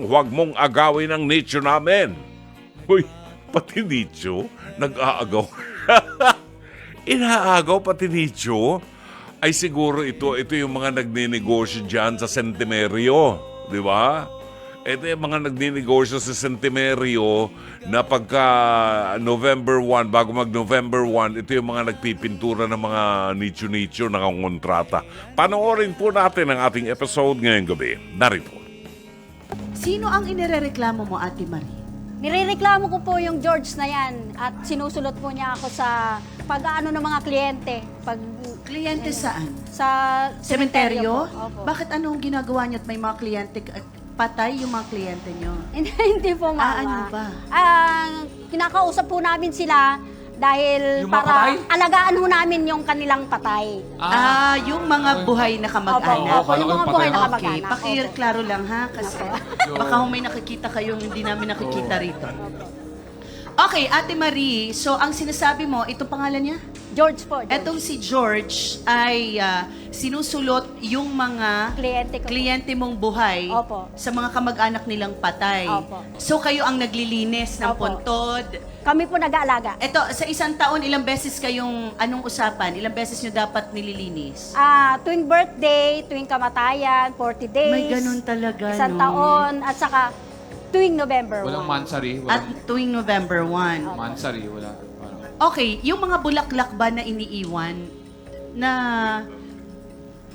Huwag mong agawin ang nicho namin. Uy, pati nicho, nag-aagaw. Inaagaw pati nicho? Ay siguro ito yung mga nagninegosyo dyan sa Centenario. Di ba? Ito yung mga nagninegosyo sa Centenario na pagka November 1, bago mag-November 1, ito yung mga nagpipintura ng mga nicho-nicho na kontrata. Panoorin po natin ang ating episode ngayong gabi. Narito. Sino ang inirereklamo mo, Ate Marie? Nirereklamo ko po yung George na yan at sinusulot po niya ako sa pag-aano ng mga kliyente. Kliyente saan? Sa Sementeryo? po. Opo. Bakit anong ginagawa niyo at may mga kliyente, patay yung mga kliyente niyo? Hindi po, mama. ano ba? Kinakausap po namin sila dahil Yung mga para patay? alagaan ho namin yung kanilang patay. Yung mga buhay na kamag-anak. Opo, yung mga buhay na Okay, kamag-anak. pakiklaro lang ha, kasi baka may nakikita kayong hindi namin nakikita rito. Okay, Ate Marie, so ang sinasabi mo, ito pangalan niya? George po. George. Etong si George ay sinusulot yung mga Kliyente ko po. kliyente mong buhay Opo. sa mga kamag-anak nilang patay. Opo. So kayo ang naglilinis ng Opo. puntod. Kami po nag-aalaga. Ito, sa isang taon, ilang beses kayong, anong usapan? Ilang beses nyo dapat nililinis? Tuwing birthday, tuwing kamatayan, 40 days. May ganun talaga, Isang no? taon, at saka tuwing November 1. Walang mansari. At Walang tuwing November 1. mansari. Wala. Okay, yung mga bulaklak ba na iniiwan na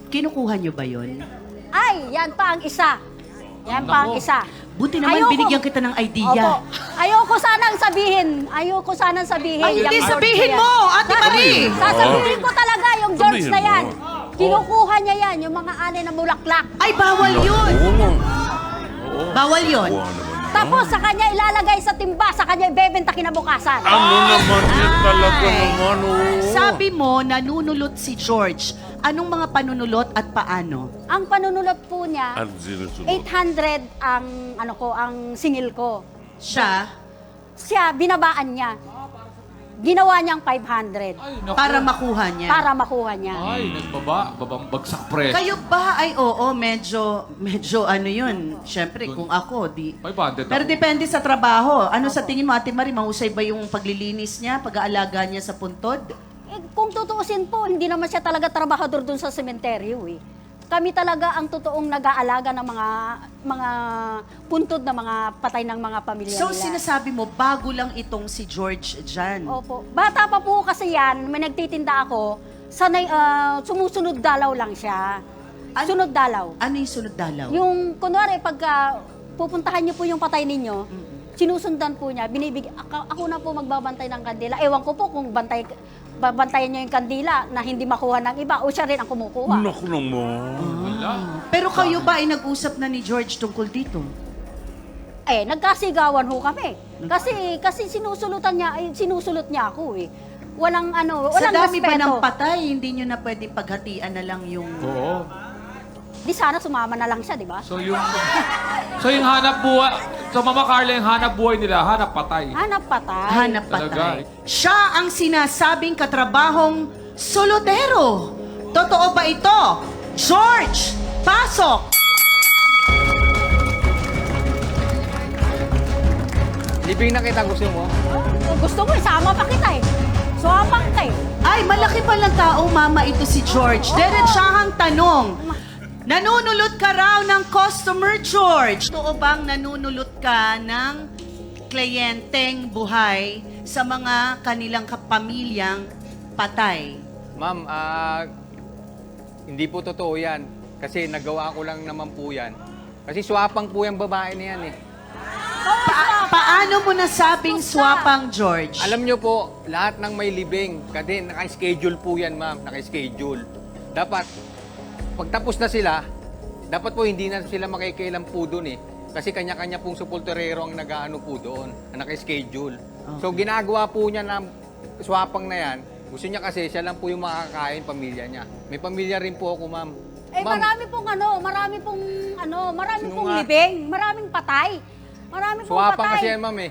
kinukuha nyo ba yun? Ay, yan pa ang isa. Yan pa ang Nako. isa. Buti naman Ayoko. binigyan kita ng idea. Opo. Ayoko sanang sabihin. Ayoko sanang sabihin. Ay, hindi yung George sabihin na yan. mo, Ate Marie! Sasabihin ko talaga yung George Sabihin na yan. mo. Kinukuha niya yan, yung mga ani na bulaklak. Ay, bawal yun! Bawal yun. Buwan naman. Tapos sa kanya ilalagay sa timba, sa kanya ibebenta kinabukasan. Ano naman yan talaga Ay. naman, Sabi mo, nanunulot si George. Anong mga panunulot at paano? Ang panunulot po niya, Ano sinusunod? 800 ang ang singil ko. Siya, Siya binabaan niya. Ginawa niyang 500 Ay, naku. para makuha niya. para makuha niya. Ay, babang bagsak press. Kayo ba ay oo, medyo ano yun. Siyempre, kung ako, di... 500 Pero ako. depende sa trabaho. Ano sa tingin mo, Ate Marie, mahusay ba yung paglilinis niya, pag-aalaga niya sa puntod? Kung tutuusin po, hindi naman siya talaga trabahador dun sa sementeryo eh. Kami talaga ang totoong nag-aalaga ng mga puntod na mga patay ng mga pamilya So, nila. sinasabi mo, bago lang itong si George dyan. Opo. Bata pa po kasi yan, may nagtitinda ako, sanay, sumusunod dalaw lang siya. Sunod dalaw. Ano yung sunod dalaw? Yung, kunwari, pagka pupuntahan niyo po yung patay ninyo, sinusundan po niya, ako na po magbabantay ng kandila. Ewan ko po kung babantayan niyo yung kandila na hindi makuha ng iba o siya rin ang kumukuha. Naku naman. Wala. Pero kayo ba ay nag-usap na ni George tungkol dito? Nagkasigawan ho kami. Kasi sinusulot niya ako eh. Walang Sa walang dami ba respeto. ng patay, hindi nyo na pwedeng paghatian na lang yung... Oo. Di sana sumama na lang siya, di ba? So yung hanap buhay, so Mama Carla, yung hanap buhay nila, hanap patay. Hanap patay. Hanap Talaga. patay. Siya ang sinasabing katrabahong solotero. Totoo ba ito? George, pasok! Libing na kita, gusto mo? Kung gusto mo, isama pa kita eh. Swapang ka eh. Ay, malaki palang tao, mama, ito si George. Diretsahang tanong. Nanunulot ka raw ng customer, George. Totoo bang nanunulot ka ng kliyenteng buhay sa mga kanilang kapamilyang patay? Ma'am, hindi po totoo yan. Kasi nagawa ko lang naman po yan. Kasi swapang po yung babae na yan eh. Paano mo nasabing swapang, George? Alam nyo po, lahat ng may libing, kasi naka-schedule po yan, ma'am. Naka-schedule. Dapat, pagtapos na sila, dapat po hindi na sila makikialam po doon eh. Kasi kanya-kanya pong supulturero ang nag-aano po doon, na naka-schedule. So, ginagawa po niya na swapang na yan. Gusto niya kasi siya lang po yung makakain, pamilya niya. May pamilya rin po ako, ma'am. Ma'am, marami pong Sinunga- libing, maraming patay. Marami pong swapang patay. kasi yan, ma'am eh.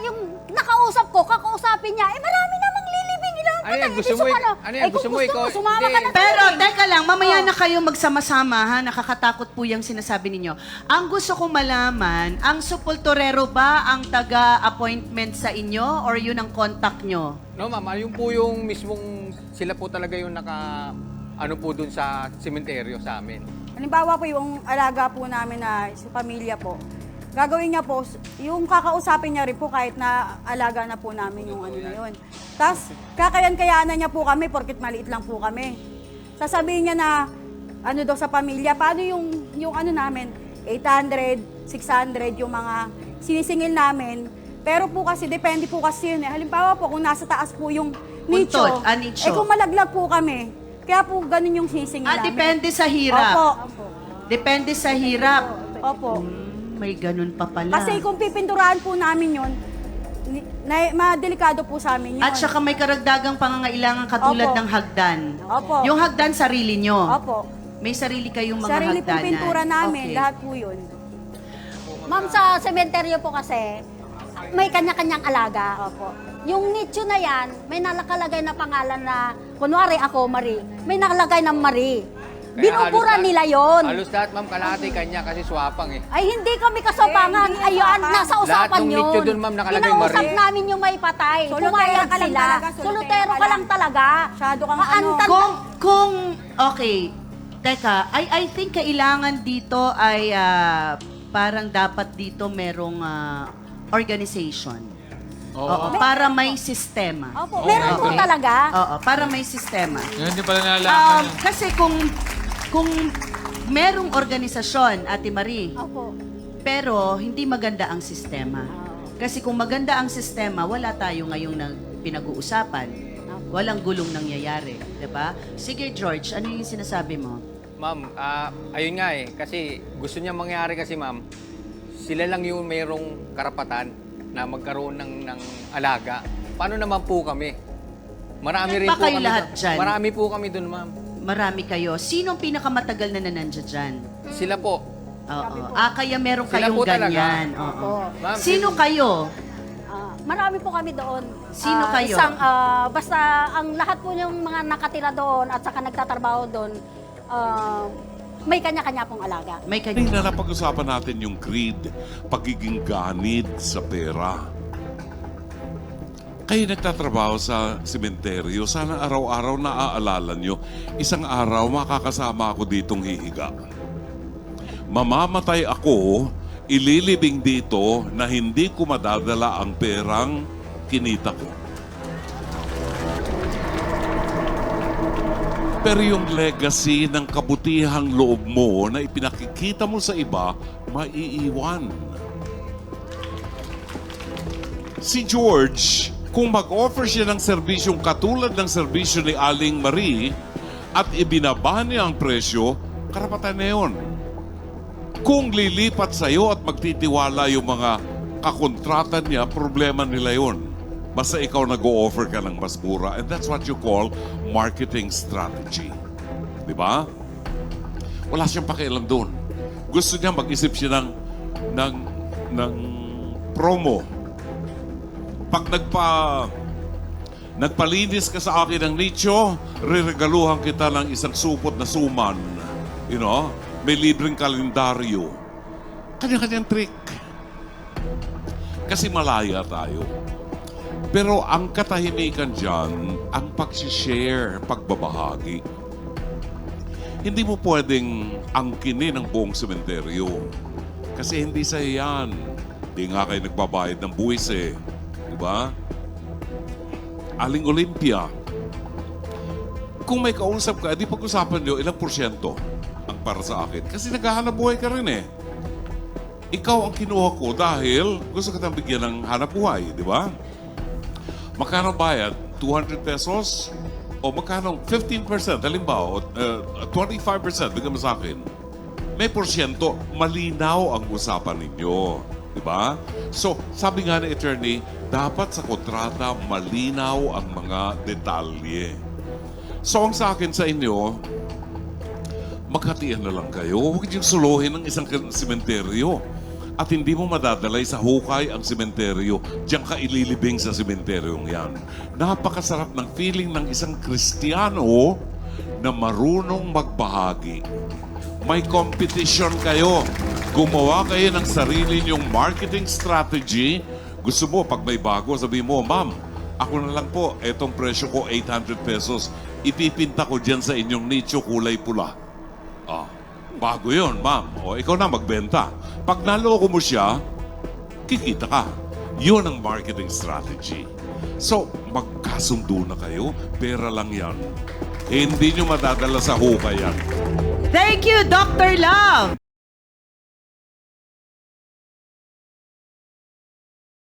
Yung nakausap ko, kakausapin niya, marami namang lilibing, ilang Ano yan? Gusto mo, ano yan? Gusto mo ikaw? Sumama ka na. Pero, teka lang, mamaya na kayo magsama-sama, ha? Nakakatakot po yung sinasabi ninyo. Ang gusto kong malaman, ang supultorero ba ang taga-appointment sa inyo or yun ang contact nyo? No, ma'am. Yung po yung mismong, sila po talaga yung ano po dun sa sementeryo sa amin. Halimbawa po yung alaga po namin na sa pamilya po, gagawin niya po, yung kakausapin niya rin po kahit na alaga na po namin yung ano na yun. Tapos, kakayan-kayanan niya po kami porkit maliit lang po kami. Sasabihin niya na, ano daw sa pamilya, paano yung ano namin, 800, 600, yung mga sinisingil namin. Pero po kasi, depende po kasi yun eh. Halimbawa po, kung nasa taas po yung nicho, Puntod, nicho. kung malaglag po kami, kaya po ganun yung sinisingil namin. Depende sa hirap. Opo. Depende sa hirap. Opo. May ganun pa pala. Kasi kung pipinturahan po namin yun, madelikado po sa amin yun. At saka may karagdagang pangangailangan katulad Opo. ng hagdan. Opo. Yung hagdan, sarili nyo. Opo. May sarili kayong mga Sarili hagdanan. pong pintura namin, Okay. lahat po yun. Ma'am, sa sementeryo po kasi, may kanya-kanyang alaga. Opo. Yung nicho na yan, may nakalagay na pangalan na, kunwari ako, Marie. May nakalagay ng Marie. Binubura nila yon. Halos lahat, ma'am, kalahati kanya kasi swapang eh. Ay, hindi kami kasopangan. Eh, hindi Ayan, kasopangan. nasa Lahat usapan ng yun. nicho dun, ma'am, nakalagay Kinausap Marie. namin yung may patay. Solotero Pumayag ka lang sila. talaga, Solotero solotero ka ka lang talaga. Masyado kang Kaantan- Okay. Teka, I think kailangan dito ay parang dapat dito merong organization. Oo, para may sistema. Opo, meron po Okay. talaga. Oo, para may sistema. Yan din pala nalaman yan. Kasi kung merong organisasyon, Ate Marie, Opo. pero hindi maganda ang sistema. Kasi kung maganda ang sistema, wala tayo ngayong pinag-uusapan. Walang gulong nangyayari, 'di ba? Sige, George, ano yung sinasabi mo? Ma'am, ayun nga eh. Kasi gusto niya mangyari kasi, ma'am, sila lang yung mayroong karapatan na magkaroon ng alaga. Paano naman po kami? Marami Ilan rin ba po kayo kami. lahat dyan? Marami po kami dun, ma'am. Marami kayo. Sinong pinakamatagal na nandiyan dyan? Sila po. Oo. Kaya meron Sila kayong po talaga. ganyan. Oo. Ma'am, Sino kayo? Marami po kami doon. Sino kayo? Basta ang lahat po yung mga nakatira doon at saka nagtatrabaho doon, may kanya-kanya pong alaga. May Hindi kayo. na napag-usapan natin yung greed, pagiging ganid sa pera. Kayo nagtatrabaho sa sementeryo, sana araw-araw naaalala nyo, isang araw makakasama ako ditong hihiga. Mamamatay ako, ililibing dito na hindi ko madadala ang perang kinita ko. Pero yung legacy ng kabutihang loob mo na ipinakikita mo sa iba, maiiwan. Si George, kung mag-offer siya ng serbisyong katulad ng serbisyo ni Aling Marie at ibinaba niya ang presyo, karapatan na yun. Kung lilipat sa'yo at magtitiwala yung mga kakontrata niya, problema nila yun. Basta ikaw nag-o-offer ka ng mas mura. And that's what you call marketing strategy. Di ba? Wala siyang pakialam doon. Gusto niya mag-isip siya ng promo. Pag nagpalinis ka sa akin ng nicho, riregaluhan kita ng isang supot na suman. You know? May libreng kalendaryo. Kanya-kanyang trick. Kasi malaya tayo. Pero ang katahimikan dyan, ang pag-share, pagbabahagi. Hindi mo pwedeng angkinin ang buong sementeryo. Kasi hindi sa yan. Hindi nga kayo nagbabayad ng buwis eh. Diba? Aling Olympia. Kung may kausap ka, di pag-usapan nyo ilang porsyento ang para sa akin. Kasi naghahanap buhay ka rin eh. Ikaw ang kinuha ko dahil gusto kitang bigyan ng hanap buhay, di ba? Magkano bayad? 200 pesos? O magkano? 15%, halimbawa, 25% bigyan mo sa akin. May porsyento, malinaw ang usapan ninyo. Di ba? So, sabi nga ni attorney, dapat sa kontrata malinaw ang mga detalye. So, ang sa akin sa inyo, maghatian na lang kayo. Huwag niyong suluhin ng isang sementeryo. At hindi mo madadalay sa hukay ang sementeryo. Diyan ka ililibing sa sementeryong yan. Napakasarap ng feeling ng isang Kristiyano na marunong magbahagi. May competition kayo. Gumawa kayo ng sarili niyong marketing strategy. Gusto mo, pag may bago, sabi mo, ma'am, ako na lang po, etong presyo ko, 800 pesos. Ipipinta ko dyan sa inyong nicho kulay pula. Ah, bago yun, ma'am. O, ikaw na magbenta. Pag naloko mo siya, kikita ka. Yun ang marketing strategy. So, magkasundo na kayo, pera lang yan. Hindi nyo madadala sa hukay yan. Thank you, Dr. Love!